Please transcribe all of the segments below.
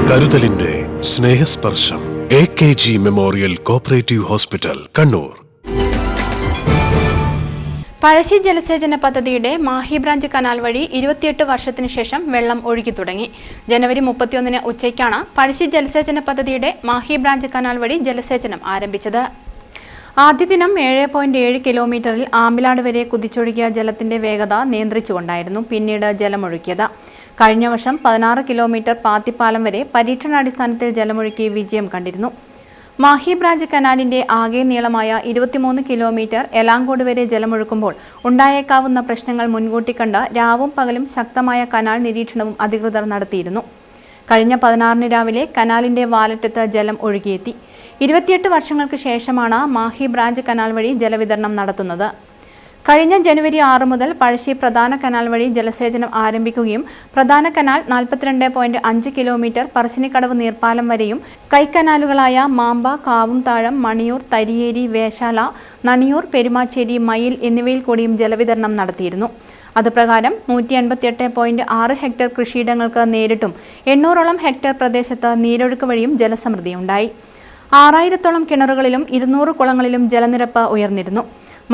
കരുതലിന്റെ സ്നേഹസ്പർശം AKG memorial cooperative hospital, Kannur. Pazhassi ജലസേചന പദ്ധതിയുടെ Mahe branch canal വഴി 28 വർഷത്തിനു ശേഷം വെള്ളം ഒഴുകി തുടങ്ങി. ജനുവരി 31 ഉച്ചയ്ക്കാണ് പഴശ്ശി ജലസേചന പദ്ധതിയുടെ മാഹി ബ്രാഞ്ച് കനാൽ വഴി ജലസേചനം ആരംഭിച്ചത്. ആദ്യ ദിനം 7.7 കിലോമീറ്ററിൽ ആമ്പിലാട് വരെ കുതിച്ചൊഴുകിയ ജലത്തിന്റെ വേഗത നിയന്ത്രിച്ചുകൊണ്ടായിരുന്നു പിന്നീട് ജലമൊഴുക്കിയത്. കഴിഞ്ഞ വർഷം 16 കിലോമീറ്റർ പാത്തിപ്പാലം വരെ പരീക്ഷണാടിസ്ഥാനത്തിൽ ജലമൊഴുക്കി വിജയം കണ്ടിരുന്നു. മാഹി ബ്രാഞ്ച് കനാലിന്റെ ആകെ നീളമായ 23 കിലോമീറ്റർ എലാങ്കോട് വരെ ജലമൊഴുക്കുമ്പോൾ ഉണ്ടായേക്കാവുന്ന പ്രശ്നങ്ങൾ മുൻകൂട്ടി കണ്ട് രാവും പകലും ശക്തമായ കനാൽ നിരീക്ഷണവും അധികൃതർ നടത്തിയിരുന്നു. കഴിഞ്ഞ 16 രാവിലെ കനാലിന്റെ വാലറ്റത്ത് ജലം ഒഴുകിയെത്തി. 28 വർഷങ്ങൾക്ക് ശേഷമാണ് മാഹി ബ്രാഞ്ച് കനാൽ വഴി ജലവിതരണം നടത്തുന്നത്. കഴിഞ്ഞ ജനുവരി 6 മുതൽ പഴശ്ശി പ്രധാന കനാൽ വഴി ജലസേചനം ആരംഭിക്കുകയും പ്രധാന കനാൽ 42.5 കിലോമീറ്റർ പറശ്ശിനിക്കടവ് നീർപ്പാലം വരെയും കൈക്കനാലുകളായ മാമ്പ, കാവുംതാഴം, മണിയൂർ, തരിയേരി, വേശാല, നണിയൂർ, പെരുമാച്ചേരി, മയിൽ എന്നിവയിൽ കൂടിയും ജലവിതരണം നടത്തിയിരുന്നു. അതുപ്രകാരം 188.6 ഹെക്ടർ കൃഷിയിടങ്ങൾക്ക് നേരിട്ടും 800ഓളം ഹെക്ടർ പ്രദേശത്ത് നീരൊഴുക്ക് വഴിയും ജലസമൃദ്ധിയുണ്ടായി. 6000ഓളം കിണറുകളിലും 200 കുളങ്ങളിലും ജലനിരപ്പ് ഉയർന്നിരുന്നു.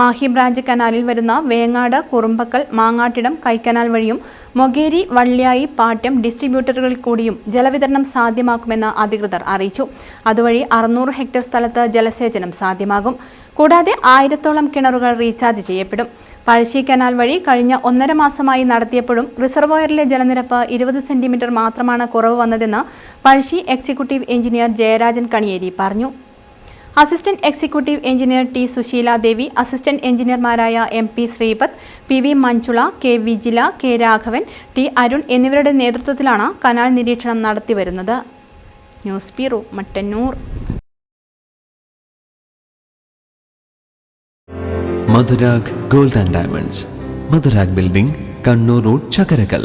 മാഹി ബ്രാഞ്ച് കനാലിൽ വരുന്ന വേങ്ങാട്, കുറുമ്പക്കൽ, മാങ്ങാട്ടിടം, കൈക്കനാൽ വഴിയും മൊകേരി, വള്ളിയായി, പാട്യം ഡിസ്ട്രിബ്യൂട്ടറുകളിൽ കൂടിയും ജലവിതരണം സാധ്യമാക്കുമെന്ന് അധികൃതർ അറിയിച്ചു. അതുവഴി 600 ഹെക്ടർ സ്ഥലത്ത് ജലസേചനം സാധ്യമാകും. കൂടാതെ 1000ഓളം കിണറുകൾ റീചാർജ് ചെയ്യപ്പെടും. പഴശ്ശി കനാൽ വഴി കഴിഞ്ഞ 1.5 മാസമായി നടത്തിയപ്പോഴും റിസർവോയറിലെ ജലനിരപ്പ് 20 സെന്റിമീറ്റർ മാത്രമാണ് കുറവ് വന്നതെന്ന് പഴശ്ശി എക്സിക്യൂട്ടീവ് എഞ്ചിനീയർ ജയരാജൻ കണിയേരി പറഞ്ഞു. Assistant executive engineer T Susheeladevi, assistant എഞ്ചിനീയർമാരായ MP Sreepath, PV Manjula, K Vijila, K Raghavan, T Arun എന്നിവരുടെ നേതൃത്വത്തിലാണ് കനാൽ നിരീക്ഷണം നടത്തിവരുന്നത്. News bureau, Mattannur. Madhurag gold and diamonds, Madhurag building, Kannur road, Chakkarakal.